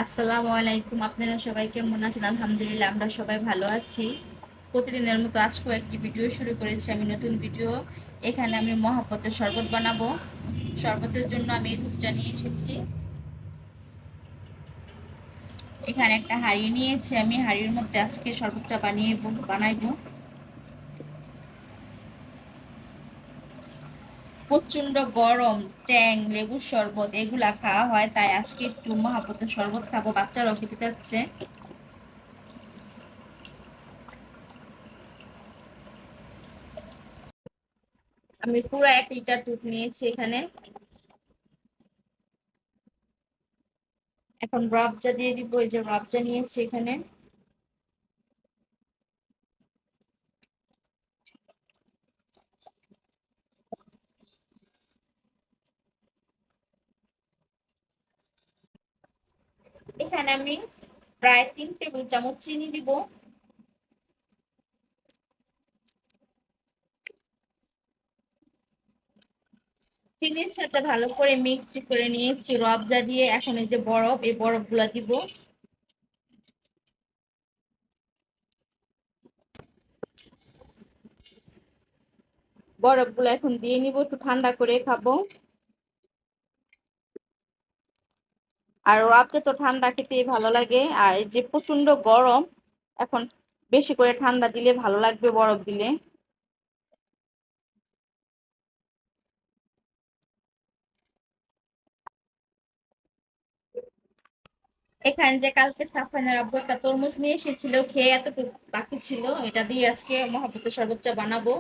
আসসালামু আলাইকুম। আপনারা সবাই কেমন আছেন? আলহামদুলিল্লাহ, আমরা সবাই ভালো আছি। প্রতিদিনের মতো আজকেও একটি ভিডিও শুরু করেছি, আমি নতুন ভিডিও। এখানে আমি মহাপতের শরবত বানাবো। শরবতের জন্য আমি এই দুধটা নিয়ে এসেছি। এখানে একটা হাঁড়ি নিয়েছি, আমি হাঁড়ির মধ্যে আজকে শরবতটা বানাইবো। প্রচন্ড গরম, ট্যাং, লেবুর শরবত এগুলা খাওয়া হয়, তাই আজকে একটু মহাপতের শরবত খাবো, বাচ্চারাও খেতে চাচ্ছে। আমি পুরো 1 লিটার দুধ নিয়েছি এখানে। এখন রবজা দিয়ে দিব, এই যে রবজা নিয়েছি এখানে। এখানে আমি প্রায় 3 টেবিল চামচ চিনি দিব। চিনির সাথে ভালো করে মিক্স করে নিয়েছি রবজা দিয়ে। এখন এই যে বরফ, এই বরফ গুলা দিব। বরফ গুলা এখন দিয়ে নিব, একটু ঠান্ডা করে খাবো। আর রবজা তো ঠান্ডা খেতেই ভালো লাগে, আর এই যে প্রচন্ড গরম, এখন বেশি করে ঠান্ডা দিলে ভালো লাগবে বরফ দিলে। এখানে যে কালকে সাফানের আব্বু একটা তরমুজ নিয়ে এসেছিল, খেয়ে এতটুকু বাকি ছিল, এটা দিয়ে আজকে মহাপতের শরবতটা বানাবো।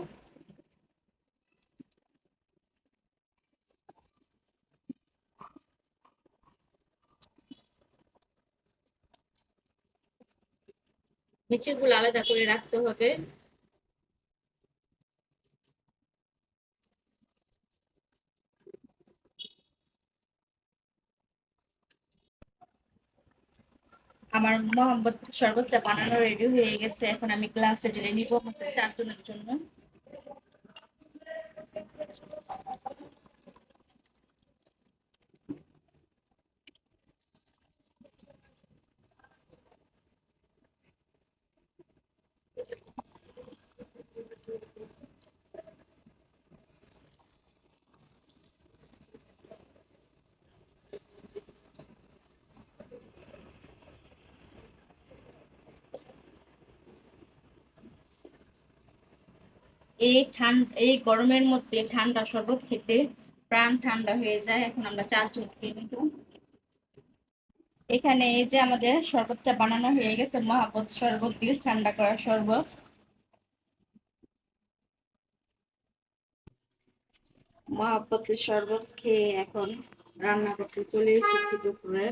নিচেগুলো আলাদা করে রাখতে হবে। আমার মোহাম্মদ শরবতটা বানানো রেডি হয়ে গেছে, এখন আমি গ্লাসে ঢেলে নিব আমাদের 4 জনের জন্য। এই গরমের মধ্যে ঠান্ডা শরবত খেতে প্রাণ ঠান্ডা হয়ে যায়। এখন আমরা 4 জন খেয়ে নিব। এখানে এই যে আমাদের শরবতটা বানানো হয়ে গেছে, মহাপত শরবত দিয়ে ঠান্ডা করা শরবত। মহাপতের শরবত খেয়ে এখন রান্না করতে চলে এসেছি দুপুরে।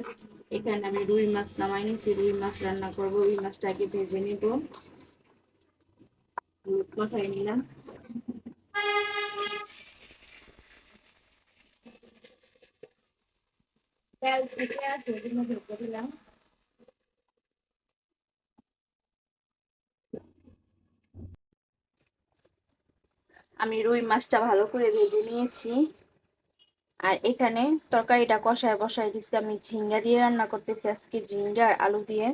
এখানে আমি রুই মাছ নামাই নিছি, রুই মাছ রান্না করবো। রুই মাছটা আগে ভেজে নিব, কোথায় নিলাম। তেল থেকে আছে, এর মধ্যে দিলাম। আমি রুই মাছটা ভালো করে ভেজে নিয়েছি। আর এখানে তরকারিটা কষায় বসাই দিচ্ছি, আমি ঝিঙ্গা দিয়ে রান্না করতেছি আজকে, ঝিঙ্গা আর আলু দিয়ে।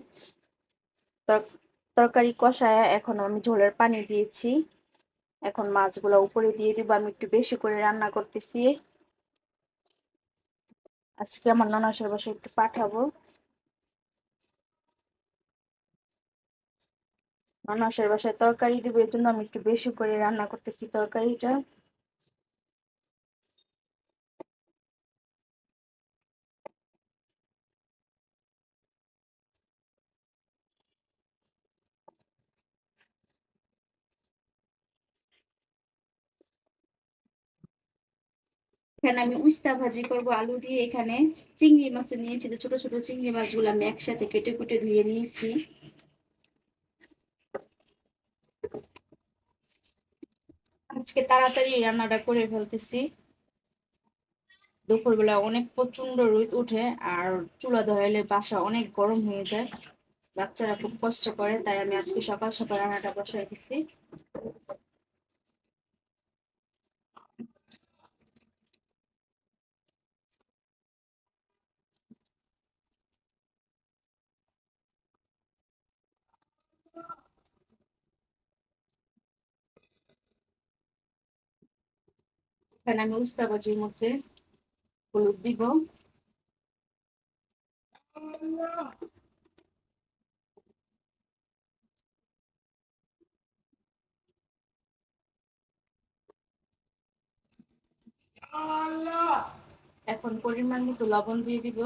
তরকারি কষায় এখন আমি ঝোলের পানি দিয়েছি। এখন মাছগুলো উপরে দিয়ে দিব, আমি একটু বেশি করে রান্না করতেছি। আজকে আমার ননাসের বাসায় একটু পাঠাবো। ননাসের বাসায় তরকারি দিব, এর জন্য আমি একটু বেশি করে রান্না করতেছি তরকারিটা। এখানে আমি উস্তা ভাজি করব আলু দিয়ে। এখানে চিংড়ি মাছও নিয়েছি, তো ছোট ছোট চিংড়ি মাছগুলো আমি একসাথে কেটে কুটে ধুয়ে নিয়েছি। আজকে তাড়াতাড়ি রান্নাটা করে ফেলতেছি। দুপুরবেলা অনেক প্রচন্ড রোদ উঠে, আর চুলা ধরাইলে বাসা অনেক গরম হয়ে যায়, বাচ্চারা খুব কষ্ট করে, তাই আমি আজকে সকাল সকাল রান্নাটা বসাই দিছি। এখানে আমি উস্তা ভাজির মধ্যে হলুদ দিব। এখন পরিমাণ মতো লবণ দিয়ে দিব।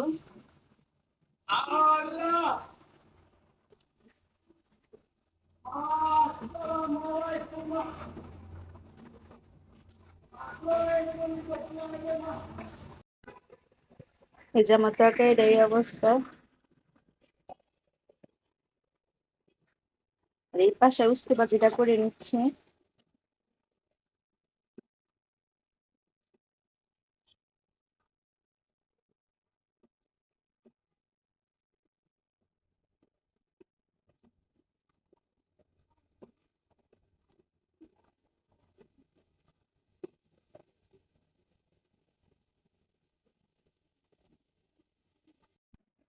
এই যে আমার তরকারির এই অবস্থা। আর এই পাশে উস্তে ভাজিটা করে নিচ্ছে।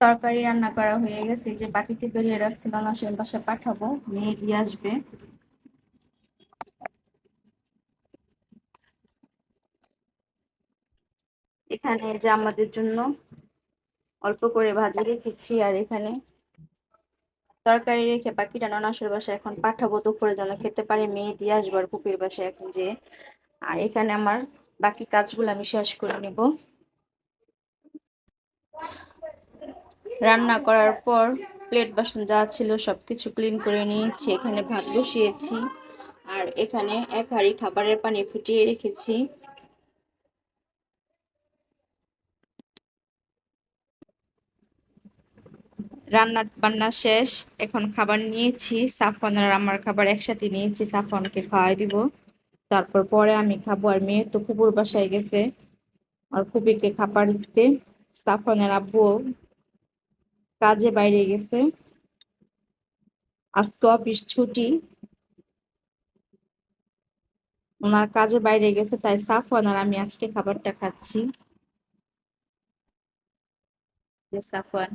তরকারি রান্না করা হয়ে গেছে, যে বাকিতে বেরিয়ে রাখছিলাম আসে বাসায় পাঠাবো, মেয়ে দিয়ে আসবে। এখানে যে আমাদের জন্য অল্প করে ভাজি রেখেছি, আর এখানে তরকারি রেখে বাকিটা ননাসের বাসায় এখন পাঠাবো, দুপুরে যেন খেতে পারে, মেয়ে দিয়ে আসবো আর পুপির বাসায় এখন যে। আর এখানে আমার বাকি কাজগুলো আমি শেষ করে নিব। রান্না করার পর প্লেট বাসন যা ছিল সবকিছু ক্লিন করে নিয়েছি। এখানে ভাত বসিয়েছি, আর এখানে এক হাঁড়ি খাবারের পানি ফুটিয়ে রেখেছি। রান্না বান্না শেষ, এখন খাবার নিয়েছি। সাফওয়ান আর আমার খাবার একসাথে নিয়েছি, সাফওয়ানকে খাওয়াই দিব, তারপর পরে আমি খাবো। আর মেয়ে তো ফুপুর বাসায় গেছে আর ফুপিকে খাবার দিতে। সাফওয়ানের আব্বু কাজে বাইরে গেছে, আজকে অফিস ছুটি, ওনার কাজে বাইরে গেছে, তাই সাফওয়ান আর আমি আজকে খাবারটা খাচ্ছি। যে সাফওয়ান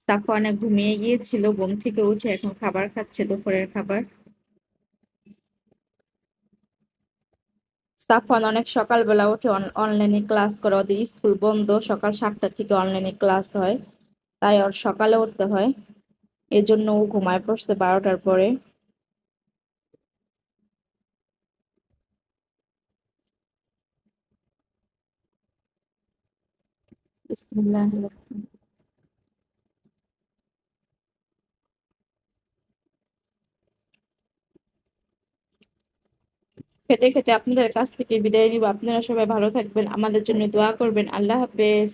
সাফওয়ানে ঘুমিয়ে গিয়েছিল, ঘুম থেকে উঠে এখন খাবার খাচ্ছে, দুপুরের খাবার। সাফওয়ান অনেক সকালবেলা উঠে অনলাইনে ক্লাস করে, ওদের স্কুল বন্ধ, সকাল 7টা থেকে অনলাইনে ক্লাস হয়, তাই ওর সকালে উঠতে হয়, এজন্য ও ঘুমায় পড়ছে 12টার পরে। বিসমিল্লাহ। খেতে খেতে আপনাদের কাছ থেকে বিদায় নিব। আপনারা সবাই ভালো থাকবেন, আমাদের জন্য দোয়া করবেন। আল্লাহ হাফেজ।